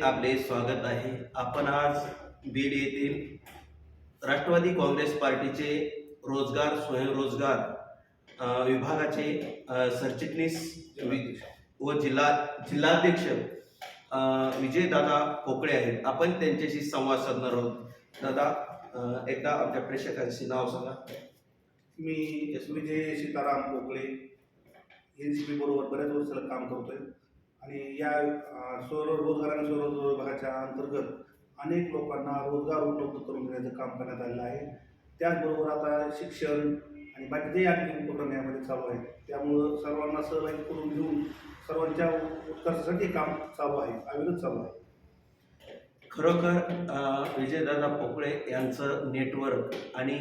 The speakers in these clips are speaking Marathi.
आपले स्वागत आहे। आपण आज बीड येथील राष्ट्रवादी काँग्रेस पार्टीचे रोजगार स्वयंरोजगार विभागाचे सरचिटणीस व जिल्हाध्यक्ष विजयदादा पोकळे आहेत। आपण त्यांच्याशी संवाद साधणार आहोत। दादा, एकदा आमच्या प्रेक्षकांशी नाव सांगा। मी विजय सीताराम पोकळे एनसीपी बरोबर बऱ्याच वर्षाला काम करतोय आणि या स्वरोजगार आणि स्वरोजगार विभागाच्या अंतर्गत अनेक लोकांना रोजगार उपलब्ध करून देण्याचं काम करण्यात आलेलं आहे। त्याचबरोबर आता शिक्षण आणि बाकीचे आणखी उपक्रम यामध्ये चालू आहेत। त्यामुळं सर्वांना सहभागी करून घेऊन सर्वांच्या उत्कर्षासाठी काम चालू आहे, अविरत चालू आहे। खरोखर विजयदादा पोकळे यांचं नेटवर्क आणि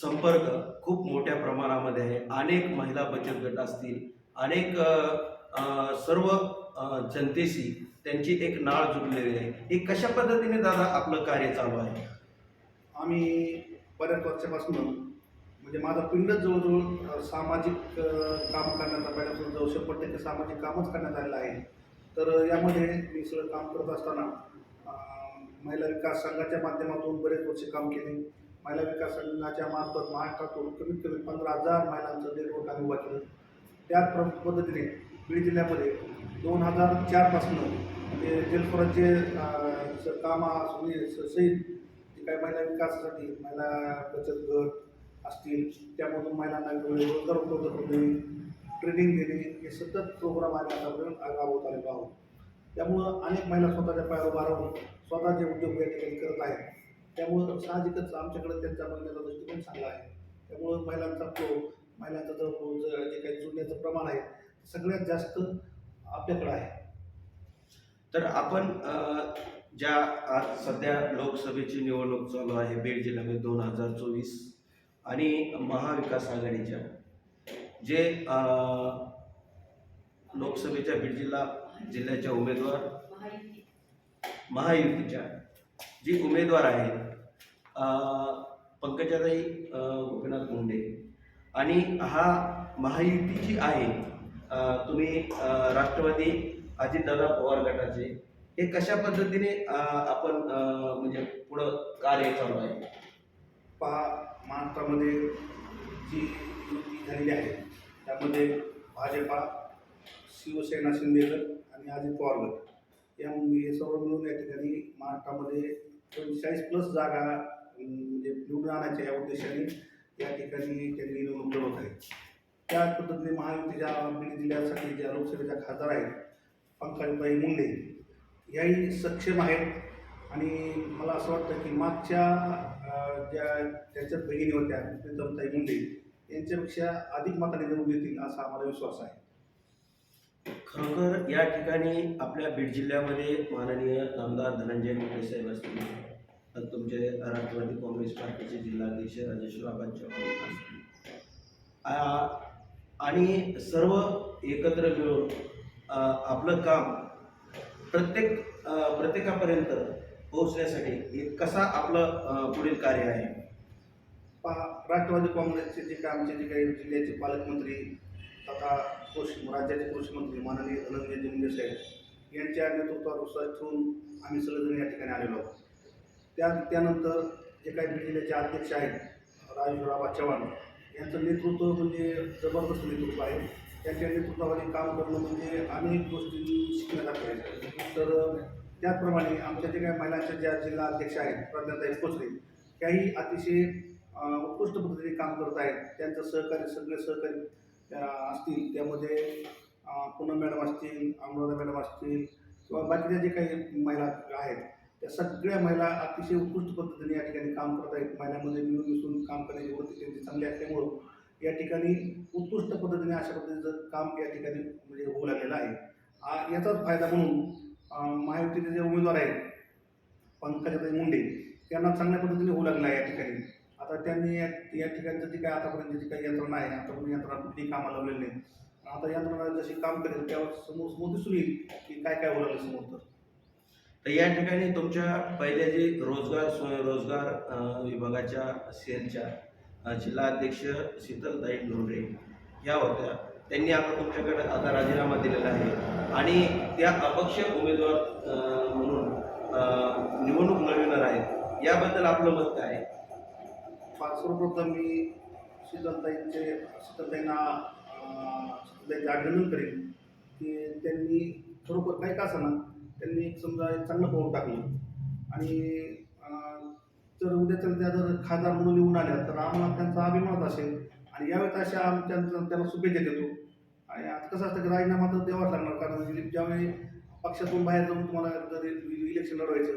संपर्क खूप मोठ्या प्रमाणामध्ये आहे। अनेक महिला बचत गट असतील, अनेक सर्व जनतेशी त्यांची एक नाळ जुळलेली आहे। हे कशा पद्धतीने दादा आपलं कार्य चालू आहे? आम्ही बऱ्याच वर्षापासून म्हणजे माझा पिंडच जवळजवळ सामाजिक काम करण्याचा पहिल्यापासून जवळ 100% सामाजिक कामच करण्यात आलेलं आहे। तर यामध्ये मी सगळं काम करत असताना महिला विकास संघाच्या माध्यमातून बरेच वर्ष काम केले। महिला विकास संघाच्या मार्फत महाराष्ट्रातून कमीत कमी 15,000 महिलांचं नेटवर्क आम्ही उभा केलं। त्याच पद्धतीने बीड जिल्ह्यामध्ये 2004 पासून म्हणजे जलस्वराज्य कामासहित जे काही महिला विकासासाठी महिला बचत गट असतील त्यामधून महिलांना रोजगार उपलब्ध करून देणे, ट्रेनिंग देणे हे सतत प्रोग्राम आम्ही आतापर्यंत राबवत आलेलो आहोत। त्यामुळं अनेक महिला स्वतःच्या पायावर उभा राहून स्वतःचे उद्योग या ठिकाणी करत आहेत। त्यामुळं साहजिकच आमच्याकडे त्यांचा बघण्याचा दृष्टिकोन चांगला आहे। त्यामुळं महिलांचा महिलांचा जे काही जुळण्याचं प्रमाण आहे सगळ्यात जास्त आपल्याकडे आहे। तर आपण ज्या आज सध्या लोकसभेची निवडणूक चालू आहे बीड जिल्ह्यामध्ये 2024 आणि महाविकास आघाडीच्या जे लोकसभेच्या बीड जिल्ह्याच्या उमेदवार महायुतीच्या जी उमेदवार आहेत पंकजाताई गोपीनाथ मुंडे आणि हा महायुती जी आहे तुम्ही राष्ट्रवादी अजितदादा पवार गटाचे हे कशा पद्धतीने आपण म्हणजे पुढं कार्य चालू आहे? महाराष्ट्रामध्ये जी युती झालेली आहे त्यामध्ये भाजपा, शिवसेना शिंदे गट आणि अजित पवार गट या सर्व मिळून या ठिकाणी महाराष्ट्रामध्ये 45+ जागा म्हणजे निवडून आणायच्या या उद्देशाने या ठिकाणी त्यांनी निवडणूक लढवत आहे। त्याच पद्धतीने महायुतीच्या बीड जिल्ह्यासाठी ज्या लोकसभेच्या खासदार आहेत पंकजाताई मुंडे याही सक्षम आहेत आणि मला असं वाटतं की मागच्या त्यांच्या बहिणी होत्या प्रीतमताई मुंडे यांच्यापेक्षा अधिक मताने निवडून येतील असा आम्हाला विश्वास आहे। खरोखर या ठिकाणी आपल्या बीड जिल्ह्यामध्ये माननीय आमदार धनंजय मुंडे साहेब असतील, तुमचे राष्ट्रवादी काँग्रेस पार्टीचे जिल्हाध्यक्ष राजेश्वर चव्हाण असतील आणि सर्व एकत्र मिळून आपलं काम प्रत्येकापर्यंत पोहोचण्यासाठी हे कसा आपलं पुढील कार्य आहे? राष्ट्रवादी काँग्रेसचे जे काही आमचे जे काही जिल्ह्याचे पालकमंत्री तथा राज्याचे कृषी मंत्री माननीय धनंजय मुंडे साहेब यांच्या नेतृत्वानुसार ठेवून आम्ही सगळेजण या ठिकाणी आलेलो आहोत। त्यानंतर जे काही बीड जिल्ह्याचे अध्यक्ष आहेत राजेश्वर चव्हाण यांचं नेतृत्व म्हणजे जबरदस्त नेतृत्व आहे। त्यांच्या नेतृत्वाखाली काम करणं म्हणजे अनेक गोष्टी शिकण्यासारख्या आहेत। तर त्याचप्रमाणे आमच्या जे काही महिलांच्या ज्या जिल्हा अध्यक्ष आहेत प्रज्ञाताई खोसरे त्याही अतिशय उत्कृष्ट पद्धतीने काम करत आहेत। त्यांचं सगळे सहकारी असतील त्यामध्ये पूनम मॅडम असतील, अनुराधा मॅडम असतील किंवा बाकीच्या जे काही महिला आहेत त्या सगळ्या महिला अतिशय उत्कृष्ट पद्धतीने या ठिकाणी काम करत आहेत। महिलांमध्ये मिळून मिसळून काम करण्याची वृत्ती त्यांची चांगली असल्यामुळं या ठिकाणी उत्कृष्ट पद्धतीने अशा पद्धतीचं काम या ठिकाणी म्हणजे होऊ लागलेलं आहे। याचाच फायदा म्हणून महायुतीचे जे उमेदवार आहेत पंकजाताई मुंडे त्यांना चांगल्या पद्धतीने होऊ लागलं आहे या ठिकाणी। आता त्यांनी या ठिकाणचं जे काही आतापर्यंत जी काही यंत्रणा आहे आतापर्यंत यंत्रणा कुठलीही कामाला लावलेली नाही। आता यंत्रणा जशी काम करेल त्यावर समोर दिसून येईल की काय काय होऊ लागलं समोर। तर या ठिकाणी तुमच्या पहिल्या जे रोजगार विभागाच्या सेलच्या जिल्हाध्यक्ष शीतलताई ढोंगरे या होत्या, त्यांनी आता तुमच्याकडे आता राजीनामा दिलेला आहे आणि त्या अपक्ष उमेदवार म्हणून निवडणूक लढविणार आहेत, याबद्दल आपलं मत काय आहे? फार सर्वप्रथम मी शीतलताईंना शीतलताईंचे अभिनंदन करेन की त्यांनी खरोखर काही का असं त्यांनी एक समजा एक चांगलं पाऊल टाकलं. आणि जर उद्याच्या त्या जर खासदार म्हणून निवडून आल्या तर आम्हाला त्यांचा अभिमानच असेल. आणि यावेळेस अशा आम्ही त्यांना शुभेच्छा देतो. आणि आता कसं असतं की राजीनामा तर द्यावाच लागणार, कारण ज्यावेळी पक्षातून बाहेर जाऊन तुम्हाला जर इलेक्शन लढवायचं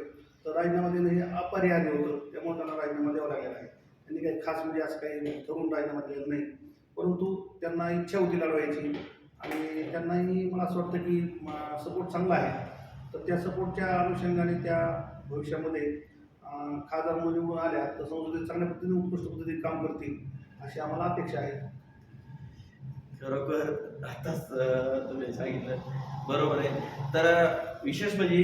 तर राजीनामा देणं हे अपरिहार्य होतं. त्यामुळे त्यांना राजीनामा द्यावा लागलेला आहे. त्यांनी काही खास म्हणजे असं काही ठरवून राजीनामा दिलेला नाही, परंतु त्यांना इच्छा होती लढवायची. आणि त्यांनाही मला असं वाटतं की सपोर्ट चांगला आहे. तर त्या सपोर्टच्या अनुषंगाने त्या भविष्यामध्ये खासदार म्हणून निवडून आल्या तर संसदेत चांगल्या पद्धतीने उत्कृष्ट पद्धतीने काम करतील अशी आम्हाला अपेक्षा आहे. खरोखर आताच तुम्ही सांगितलं बरोबर आहे. तर विशेष म्हणजे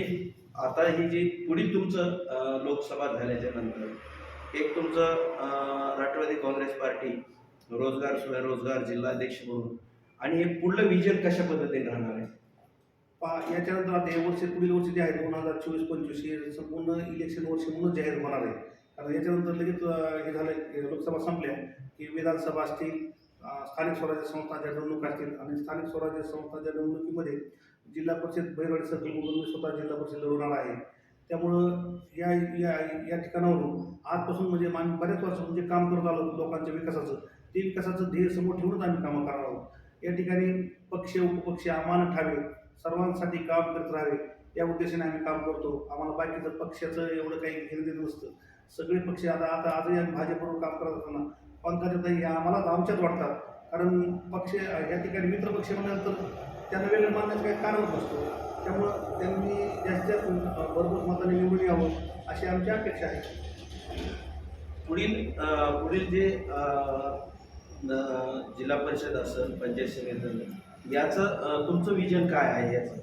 आता ही जी पुढील तुमचं लोकसभा झाल्याच्या नंतर एक तुमचं राष्ट्रवादी काँग्रेस पार्टी रोजगार स्वयंरोजगार जिल्हाध्यक्ष म्हणून, आणि हे पुढलं विजन कशा पद्धतीने राहणार आहे? याच्यानंतर आता हे वर्ष पुढील वर्ष जे आहे 2024-25 हे संपूर्ण इलेक्शन वर्ष म्हणून जाहीर होणार आहे. कारण याच्यानंतर लगेच हे झालं लोकसभा संपल्या की विधानसभा असतील, स्थानिक स्वराज्य संस्थांच्या निवडणुका असतील. आणि स्थानिक स्वराज्य संस्थांच्या निवडणुकीमध्ये जिल्हा परिषद बैलवाडी सर्कलमधून मी स्वतः जिल्हा परिषद लढवणार आहे. त्यामुळं या या या ठिकाणावरून आजपासून म्हणजे आम्ही बऱ्याच वर्षापासून जे काम करत आलो लोकांच्या विकासाचं, ते विकासाचं ध्येय समोर ठेवूनच आम्ही कामं करणार आहोत. या ठिकाणी पक्ष उपपक्ष आम्हाला ठावे, सर्वांसाठी काम करत राहावे या उद्देशाने आम्ही काम करतो. आम्हाला बाकीचं पक्षाचं एवढं काही घेणं देणं नसतं. सगळे पक्ष आजही आम्ही भाजपबरोबर काम करत असताना पंकजाताई ह्या आम्हालाच आमच्याच वाटतात. कारण पक्ष या ठिकाणी मित्र पक्ष म्हटल्यानंतर त्यांना वेगळं मानण्याचं काही कारणच नसतो. त्यामुळं त्यांनी जास्तीत जास्त भरपूर मताने निवडून यावं अशी आमची अपेक्षा आहे. पुढील जे जिल्हा परिषद असेल, पंचायत समिती असेल, याचं तुमचं विजन काय आहे याचं?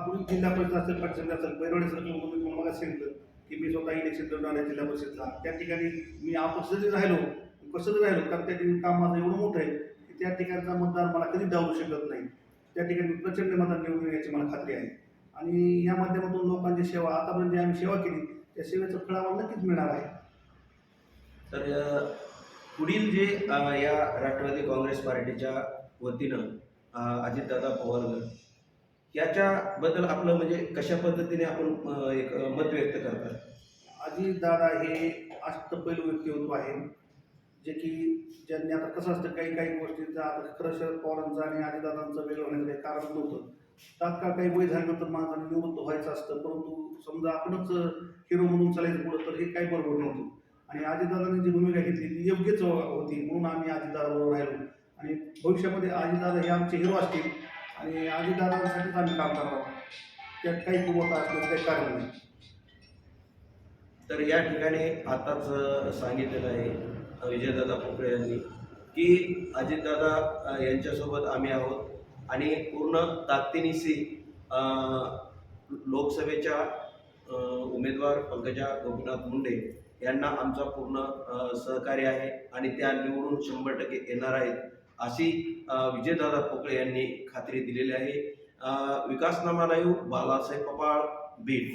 पुढील जिल्हा परिषद असेल, पंचायत असेल, बैलवाडी सर्कलमधून मी तुम्हाला सांगितलं की मी स्वतः इलेक्शन लढवणार आहे जिल्हा परिषदला. त्या ठिकाणी मी अपक्ष जरी राहिलो, कसं जरी राहिलो, कारण त्या ठिकाणी काम माझं एवढं मोठं आहे की त्या ठिकाणचा मतदार मला कधी डावलू शकत नाही. त्या ठिकाणी मी प्रचंड मतांनी निवडून याची मला खात्री आहे. आणि या माध्यमातून लोकांची सेवा आतापर्यंत जी आम्ही सेवा केली त्या सेवेचं फळ आम्हाला नक्कीच मिळणार आहे. तर पुढील जे या राष्ट्रवादी काँग्रेस पार्टीच्या वतीनं अजितदादा पवार याच्याबद्दल आपलं म्हणजे कशा पद्धतीने आपण एक मत व्यक्त करतात? अजितदादा हे अष्टपैलू व्यक्तिमत्व आहे, जे की ज्यांनी आता कसं असतं काही काही गोष्टींचा आता खरं शरद पवारांचं आणि अजितदादांचं वेगळं होण्याचं काही कारण नव्हतं. तात्काळ काही वय झाल्यानंतर माणसाने निवृत्त व्हायचं असतं, परंतु समजा आपणच हिरो म्हणून चालायचं पुढं तर हे काही बरोबर नव्हतं. आणि अजितदादांनी जी भूमिका घेतली ती योग्यच होती, म्हणून आम्ही अजितदादाबरोबर राहिलो. आणि भविष्यामध्ये अजितदादा हे आमचे हिरो असतील आणि अजितदादांसाठीच आम्ही काम करणार आहोत. त्यात काही कुमत असण्याचं काही कारण नाही. तर या ठिकाणी आताच सांगितलेलं आहे विजयदादा पोकळे यांनी की अजितदादा यांच्यासोबत आम्ही आहोत आणि पूर्ण ताकदीनिशी लोकसभेच्या उमेदवार पंकजा गोपीनाथ मुंडे यांना आमचा पूर्ण सहकार्य आहे आणि त्या निवडून 100% येणार आहेत अशी विजयदादा पोकळे यांनी खात्री दिलेली आहे. विकासनामा लाईव्ह, बालासाहेब पपाळ, बीड.